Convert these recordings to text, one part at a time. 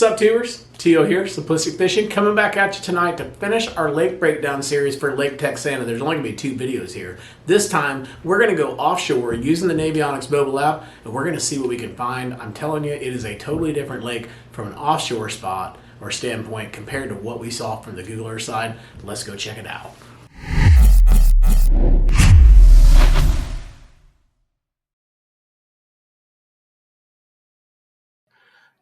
Sup tubers, Tio here, Simplistic Fishing, coming back at you tonight to finish our lake breakdown series for Lake Texana. There's only going to be 2 videos here. This time, we're going to go offshore using the Navionics mobile app, and we're going to see what we can find. I'm telling you, it is a totally different lake from an offshore spot or standpoint compared to what we saw from the Google Earth side. Let's go check it out.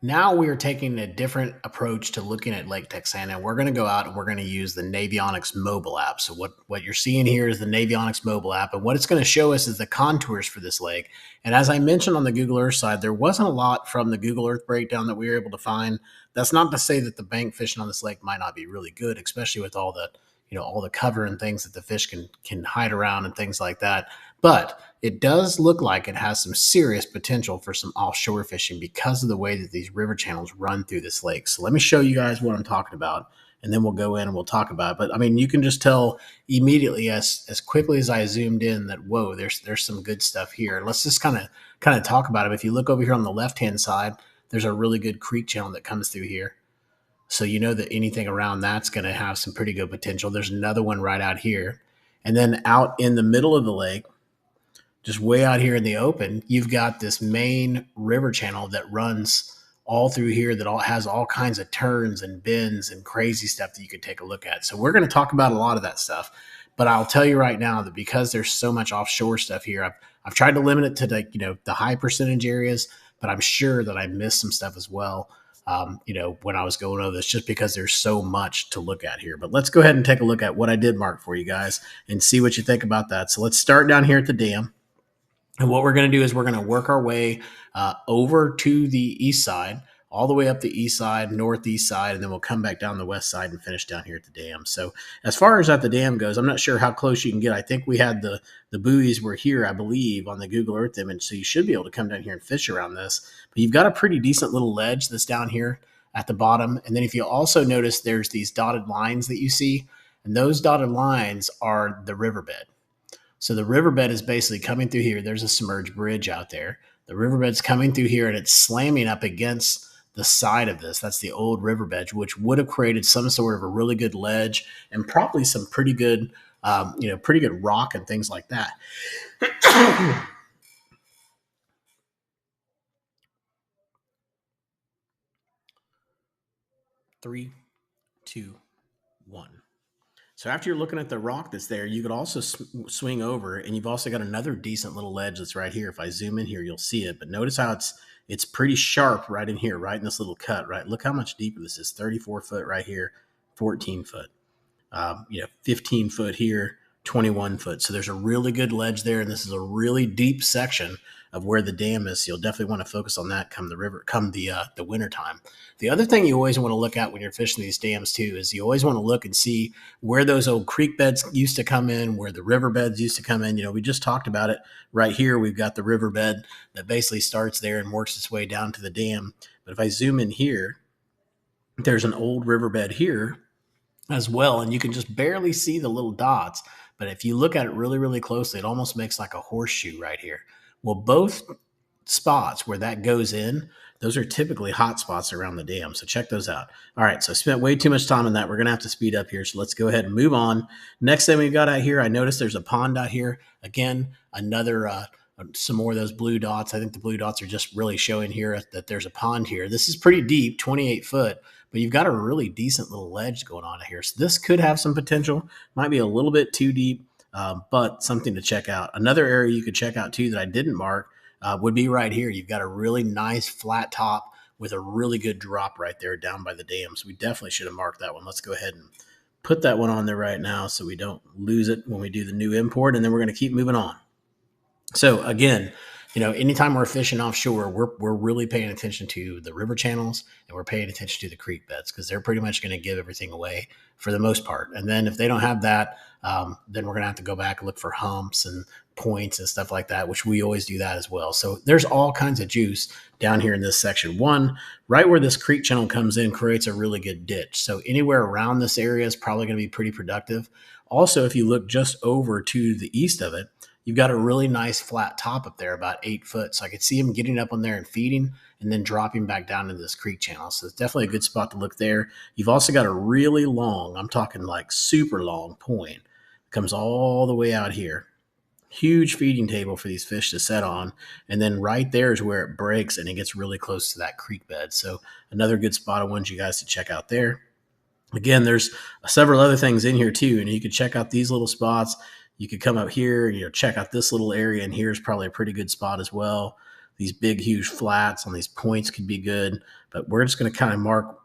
Now we are taking a different approach to looking at Lake Texana. We're going to go out and we're going to use the Navionics mobile app. So what you're seeing here is the Navionics mobile app, and what it's going to show us is the contours for this lake. And as I mentioned on the Google Earth side, there wasn't a lot from the Google Earth breakdown that we were able to find. That's not to say that the bank fishing on this lake might not be really good, especially with all the all the cover and things that the fish can hide around and things like that. But it does look like it has some serious potential for some offshore fishing because of the way that these river channels run through this lake. So let me show you guys what I'm talking about, and then we'll go in and we'll talk about it. But I mean, you can just tell immediately as quickly as I zoomed in that, whoa, there's some good stuff here. Let's just kind of talk about it. If you look over here on the left-hand side, there's a really good creek channel that comes through here. So you know that anything around that's going to have some pretty good potential. There's another one right out here. And then out in the middle of the lake, just way out here in the open, you've got this main river channel that runs all through here that has all kinds of turns and bends and crazy stuff that you could take a look at. So we're going to talk about a lot of that stuff. But I'll tell you right now that because there's so much offshore stuff here, I've tried to limit it to the high percentage areas, but I'm sure that I missed some stuff as well. When I was going over this, just because there's so much to look at here. But let's go ahead and take a look at what I did mark for you guys and see what you think about that. So let's start down here at the dam. And what we're going to do is we're going to work our way over to the east side, all the way up the east side, northeast side, and then we'll come back down the west side and finish down here at the dam. So as far as at the dam goes, I'm not sure how close you can get. I think we had the buoys were here, I believe, on the Google Earth image, so you should be able to come down here and fish around this. But you've got a pretty decent little ledge that's down here at the bottom. And then if you also notice, there's these dotted lines that you see, and those dotted lines are the riverbed. So the riverbed is basically coming through here. There's a submerged bridge out there. The riverbed's coming through here and it's slamming up against the side of this. That's the old riverbed, which would have created some sort of a really good ledge and probably some pretty good, pretty good rock and things like that. 3, 2, 1. So after you're looking at the rock that's there, you could also swing over, and you've also got another decent little ledge that's right here. If I zoom in here, you'll see it. But notice how it's pretty sharp right in here, right in this little cut, right? Look how much deeper this is. 34 foot right here, 14 foot. 15 foot here, 21 foot. So there's a really good ledge there, and this is a really deep section of where the dam is. So you'll definitely want to focus on that come the winter time. The other thing you always want to look at when you're fishing these dams too is you always want to look and see where those old creek beds used to come in, where the river beds used to come in. We just talked about it right here. We've got the riverbed that basically starts there and works its way down to the dam. But if I zoom in here, there's an old riverbed here as well, and you can just barely see the little dots. But if you look at it really, really closely, it almost makes like a horseshoe right here. Well, both spots where that goes in, those are typically hot spots around the dam. So check those out. All right, so I spent way too much time on that. We're going to have to speed up here. So let's go ahead and move on. Next thing we've got out here, I noticed there's a pond out here. Again, another some more of those blue dots. I think the blue dots are just really showing here that there's a pond here. This is pretty deep, 28 foot, but you've got a really decent little ledge going on here. So this could have some potential. Might be a little bit too deep, but something to check out. Another area you could check out too that I didn't mark would be right here. You've got a really nice flat top with a really good drop right there down by the dam. So we definitely should have marked that one. Let's go ahead and put that one on there right now so we don't lose it when we do the new import, and then we're going to keep moving on. So again, anytime we're fishing offshore, we're really paying attention to the river channels, and we're paying attention to the creek beds because they're pretty much going to give everything away for the most part. And then if they don't have that, then we're going to have to go back and look for humps and points and stuff like that, which we always do that as well. So there's all kinds of juice down here in this section. One, right where this creek channel comes in, creates a really good ditch. So anywhere around this area is probably going to be pretty productive. Also, if you look just over to the east of it, you've got a really nice flat top up there, about 8 foot. So I could see him getting up on there and feeding and then dropping back down into this creek channel. So it's definitely a good spot to look there. You've also got a really long, I'm talking like super long point, comes all the way out here. Huge feeding table for these fish to set on. And then right there is where it breaks and it gets really close to that creek bed. So another good spot I want you guys to check out there. Again, there's several other things in here too, and you could check out these little spots. You could come up here and check out this little area, and here's probably a pretty good spot as well. These big, huge flats on these points could be good, but we're just going to kind of mark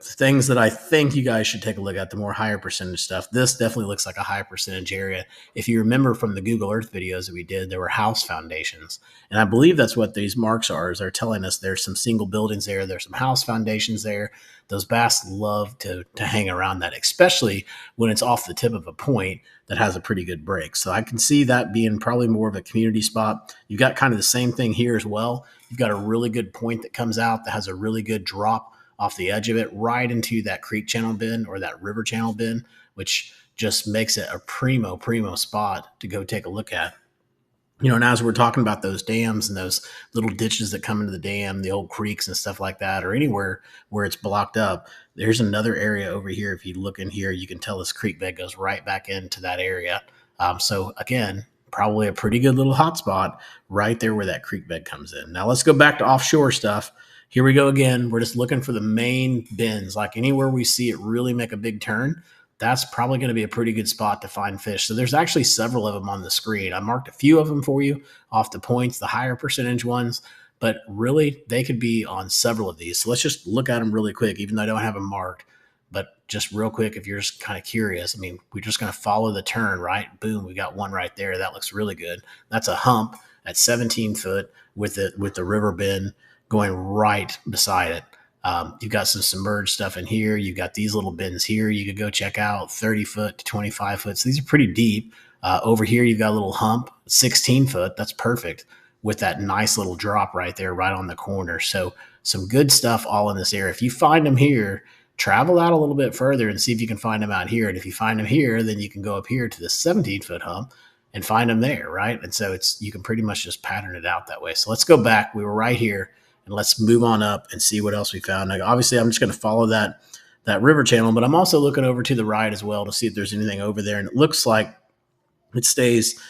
things that I think you guys should take a look at, the more higher percentage stuff. This definitely looks like a high percentage area. If you remember from the Google Earth videos that we did, there were house foundations. And I believe that's what these marks are, is they're telling us there's some single buildings there. There's some house foundations there. Those bass love to hang around that, especially when it's off the tip of a point that has a pretty good break. So I can see that being probably more of a community spot. You've got kind of the same thing here as well. You've got a really good point that comes out that has a really good drop off the edge of it right into that creek channel bend or that river channel bend, which just makes it a primo spot to go take a look at. And as we're talking about those dams and those little ditches that come into the dam, the old creeks and stuff like that, or anywhere where it's blocked up, there's another area over here. If you look in here, you can tell this creek bed goes right back into that area. So again, probably a pretty good little hot spot right there where that creek bed comes in. Now let's go back to offshore stuff. Here we go again. We're just looking for the main bends, like anywhere we see it really make a big turn. That's probably going to be a pretty good spot to find fish. So there's actually several of them on the screen. I marked a few of them for you off the points, the higher percentage ones, but really they could be on several of these. So let's just look at them really quick, even though I don't have them marked. But just real quick, if you're just kind of curious, I mean, we're just going to follow the turn, right? Boom, we got one right there. That looks really good. That's a hump at 17 foot with the river bend going right beside it. You've got some submerged stuff in here. You've got these little bends here you could go check out, 30 foot to 25 foot. So these are pretty deep. Over here, you've got a little hump, 16 foot. That's perfect with that nice little drop right there, right on the corner. So some good stuff all in this area. If you find them here, travel out a little bit further and see if you can find them out here. And if you find them here, then you can go up here to the 17-foot hump and find them there, right? And so you can pretty much just pattern it out that way. So let's go back. We were right here. And let's move on up and see what else we found. Now, obviously, I'm just going to follow that river channel, but I'm also looking over to the right as well to see if there's anything over there. And it looks like it stays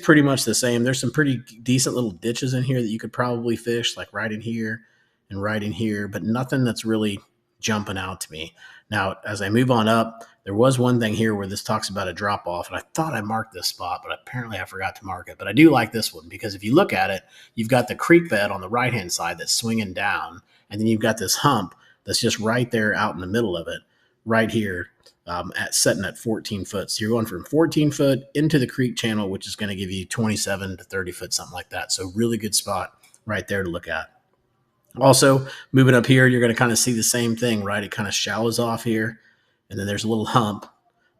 pretty much the same. There's some pretty decent little ditches in here that you could probably fish, like right in here and right in here, but nothing that's really jumping out to me. Now, as I move on up, there was one thing here where this talks about a drop off, and I thought I marked this spot, but apparently I forgot to mark it. But I do like this one because if you look at it, you've got the creek bed on the right-hand side that's swinging down, and then you've got this hump that's just right there out in the middle of it, right here, setting at 14 foot. So you're going from 14 foot into the creek channel, which is going to give you 27 to 30 foot, something like that. So really good spot right there to look at. Also, moving up here, you're going to kind of see the same thing, right? It kind of shallows off here, and then there's a little hump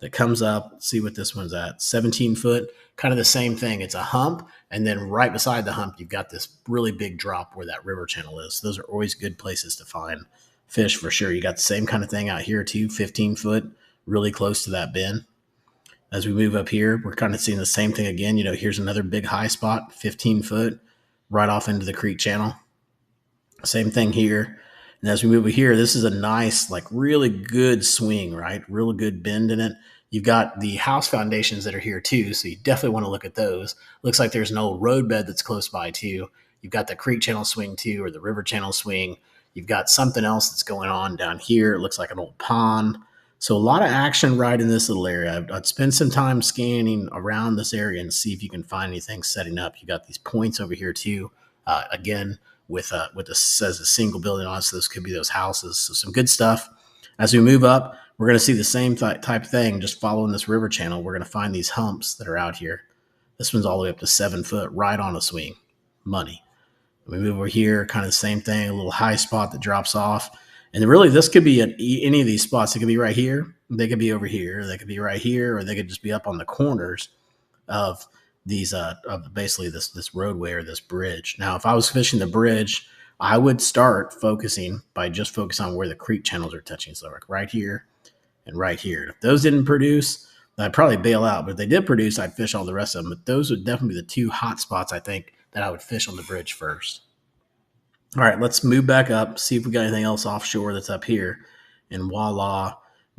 that comes up. Let's see what this one's at. 17 foot, kind of the same thing. It's a hump, and then right beside the hump, you've got this really big drop where that river channel is. Those are always good places to find fish for sure. You got the same kind of thing out here too, 15 foot, really close to that bend. As we move up here, we're kind of seeing the same thing again. Here's another big high spot, 15 foot, right off into the creek channel. Same thing here. And as we move over here, this is a nice, like really good swing, right? Real good bend in it. You've got the house foundations that are here too, so you definitely want to look at those. Looks like there's an old road bed that's close by too. You've got the creek channel swing too, or the river channel swing. You've got something else that's going on down here. It looks like an old pond. So a lot of action right in this little area. I'd spend some time scanning around this area and see if you can find anything setting up. You got these points over here too. Again, with says a single building on it, so those could be those houses. So some good stuff. As we move up, we're going to see the same type thing, just following this river channel. We're going to find these humps that are out here. This one's all the way up to 7 foot, right on a swing. Money. We move over here, kind of the same thing, a little high spot that drops off. And really, this could be at any of these spots. It could be right here. They could be over here. They could be right here, or they could just be up on the corners of these of basically this roadway or this bridge. Now, if I was fishing the bridge, I would start focusing by just focus on where the creek channels are touching. So like right here and right here. If those didn't produce, I'd probably bail out, but if they did produce, I'd fish all the rest of them. But those would definitely be the two hot spots I think that I would fish on the bridge first. All right, let's move back up, see if we got anything else offshore that's up here. And voila,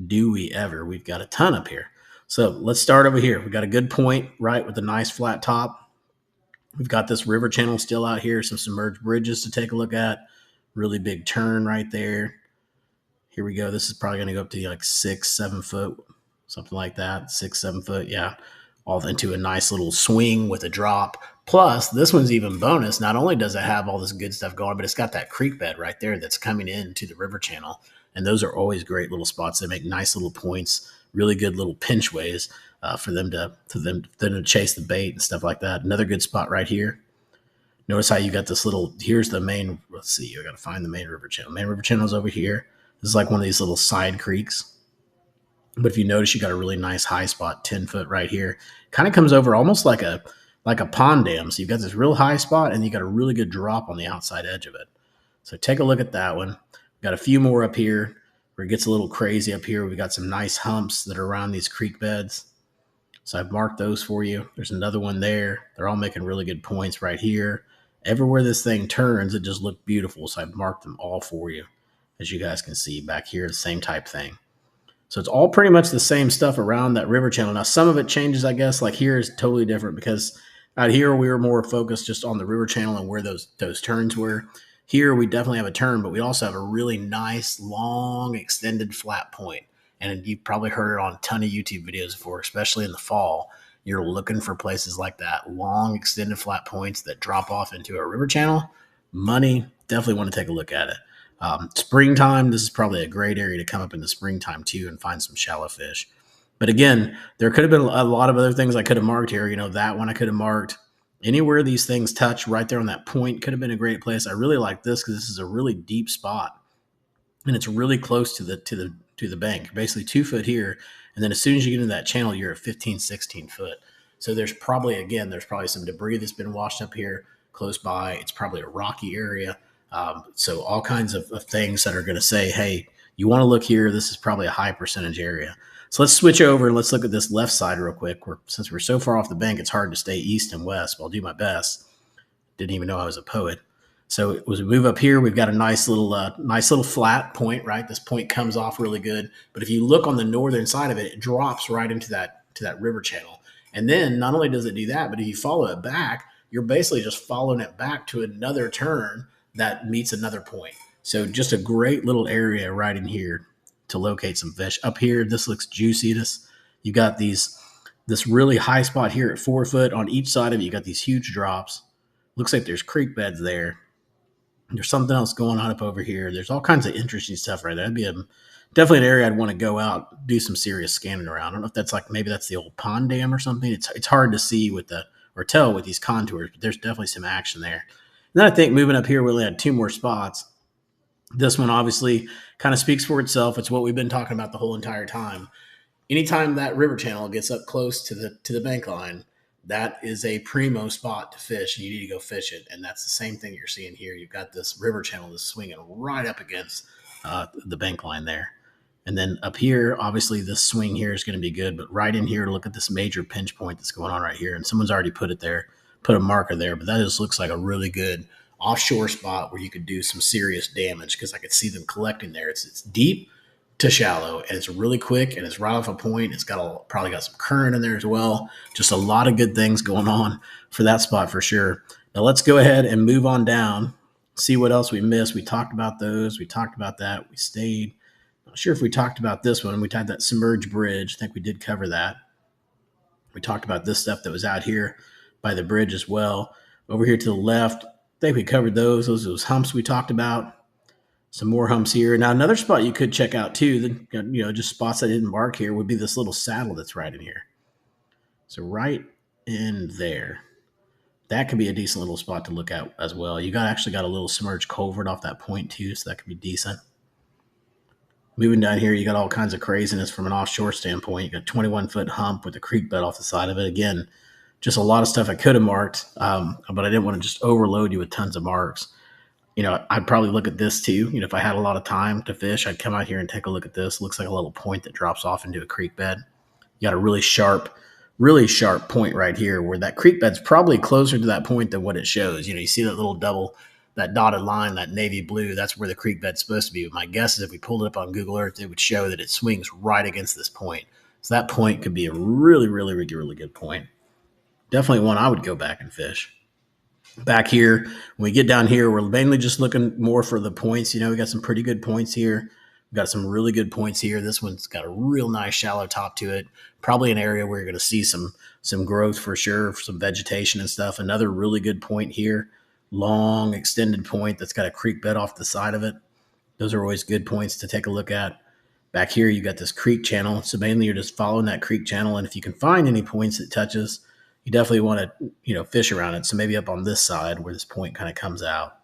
do we ever? We've got a ton up here. So let's start over here. We got a good point, right, with a nice flat top. We've got this river channel still out here, some submerged bridges to take a look at. Really big turn right there. Here we go. This is probably going to go up to like 6-7 foot, something like that. 6-7 foot, yeah. All into a nice little swing with a drop. Plus, this one's even bonus. Not only does it have all this good stuff going, but it's got that creek bed right there that's coming into the river channel. And those are always great little spots. They make nice little points, really good little pinch ways for them to chase the bait and stuff like that. Another good spot right here. Notice how you got this little, here's the main, let's see, I got to find the main river channel. Main river channel is over here. This is like one of these little side creeks. But if you notice, you got a really nice high spot, 10 foot right here. Kind of comes over almost like a pond dam. So you've got this real high spot and you got a really good drop on the outside edge of it. So take a look at that one. We've got a few more up here where it gets a little crazy up here. We've got some nice humps that are around these creek beds. So I've marked those for you. There's another one there. They're all making really good points right here. Everywhere this thing turns, it just looked beautiful. So I've marked them all for you. As you guys can see back here, the same type thing. So it's all pretty much the same stuff around that river channel. Now, some of it changes, I guess. Like here is totally different because out here we were more focused just on the river channel and where those turns were. Here we definitely have a turn, but we also have a really nice, long, extended flat point. And you've probably heard it on a ton of YouTube videos before, especially in the fall. You're looking for places like that, long, extended flat points that drop off into a river channel. Money, definitely want to take a look at it. Springtime, this is probably a great area to come up in the springtime too and find some shallow fish. But again, there could have been a lot of other things I could have marked here. You know, that one I could have marked. Anywhere these things touch right there on that point could have been a great place. I really like this because this is a really deep spot and it's really close to the bank. Basically 2 foot here, and then as soon as you get into that channel, you're at 15, 16 foot. So there's probably some debris that's been washed up here close by. It's probably a rocky area. So all kinds of things that are going to say, hey, you want to look here. This is probably a high percentage area. So let's switch over and let's look at this left side real quick. Since we're so far off the bank, it's hard to stay east and west, but I'll do my best. Didn't even know I was a poet. So as we move up here, we've got a nice little flat point, right? This point comes off really good. But if you look on the northern side of it, it drops right into that river channel. And then not only does it do that, but if you follow it back, you're basically just following it back to another turn that meets another point. So just a great little area right in here to locate some fish. Up here, this looks juicy. You got this really high spot here at 4 foot. On each side of it, you got these huge drops. Looks like there's creek beds there. There's something else going on up over here. There's all kinds of interesting stuff right there. That'd be definitely an area I'd want to go out, do some serious scanning around. I don't know if that's maybe that's the old pond dam or something. It's hard to see or tell with these contours, but there's definitely some action there. And then I think moving up here, we only had 2 more spots. This one obviously kind of speaks for itself. It's what we've been talking about the whole entire time. Anytime that river channel gets up close to the bank line, that is a primo spot to fish, and you need to go fish it. And that's the same thing you're seeing here. You've got this river channel that's swinging right up against the bank line there. And then up here, obviously this swing here is going to be good, but right in here, look at this major pinch point that's going on right here. And someone's already put a marker there, but that just looks like a really good offshore spot where you could do some serious damage because I could see them collecting there. It's deep to shallow, and it's really quick, and it's right off a point. It's probably got some current in there as well. Just a lot of good things going on for that spot for sure. Now let's go ahead and move on down, see what else we missed. We talked about those. We talked about that. We stayed. Not sure if we talked about this one. We had that submerged bridge. I think we did cover that. We talked about this stuff that was out here by the bridge as well. Over here to the left, I think we covered those. Those humps we talked about. Some more humps here. Now, another spot you could check out too, just spots I didn't mark here, would be this little saddle that's right in here. So right in there. That could be a decent little spot to look at as well. You actually got a little submerged culvert off that point too, so that could be decent. Moving down here, you got all kinds of craziness from an offshore standpoint. You got 21-foot hump with a creek bed off the side of it. Again, just a lot of stuff I could have marked, but I didn't want to just overload you with tons of marks. I'd probably look at this too. If I had a lot of time to fish, I'd come out here and take a look at this. Looks like a little point that drops off into a creek bed. You got a really sharp point right here where that creek bed's probably closer to that point than what it shows. You see that little that dotted line, that navy blue, that's where the creek bed's supposed to be. But my guess is if we pulled it up on Google Earth, it would show that it swings right against this point. So that point could be a really good point. Definitely one I would go back and fish. Back here, when we get down here, we're mainly just looking more for the points. We got some pretty good points here. We've got some really good points here. This one's got a real nice shallow top to it. Probably an area where you're going to see some growth for sure, some vegetation and stuff. Another really good point here, long extended point that's got a creek bed off the side of it. Those are always good points to take a look at. Back here, you got this creek channel. So mainly you're just following that creek channel. And if you can find any points it touches, you definitely want to, fish around it. So maybe up on this side where this point kind of comes out.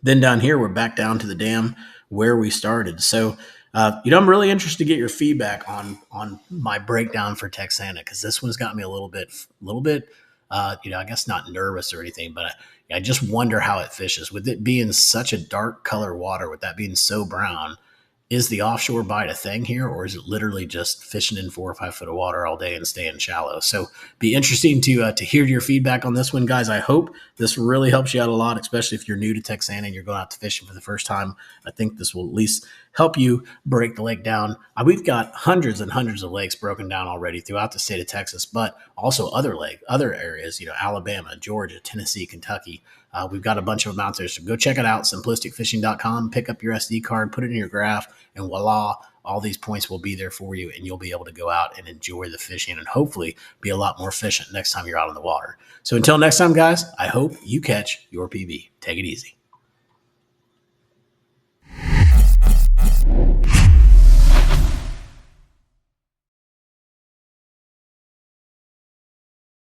Then down here, we're back down to the dam where we started. So, I'm really interested to get your feedback on my breakdown for Texana, because this one's got me a little bit, I guess not nervous or anything, but I just wonder how it fishes. With it being such a dark color water, with that being so brown, is the offshore bite a thing here, or is it literally just fishing in 4 or 5 foot of water all day and staying shallow? So be interesting to hear your feedback on this one, guys. I hope this really helps you out a lot, especially if you're new to Texana and you're going out to fishing for the first time. I think this will at least help you break the lake down. We've got hundreds and hundreds of lakes broken down already throughout the state of Texas, but also other areas, Alabama, Georgia, Tennessee, Kentucky. We've got a bunch of them out there. So go check it out, simplisticfishing.com, pick up your SD card, put it in your graph, and voila, all these points will be there for you, and you'll be able to go out and enjoy the fishing and hopefully be a lot more efficient next time you're out on the water. So until next time, guys, I hope you catch your PB. Take it easy.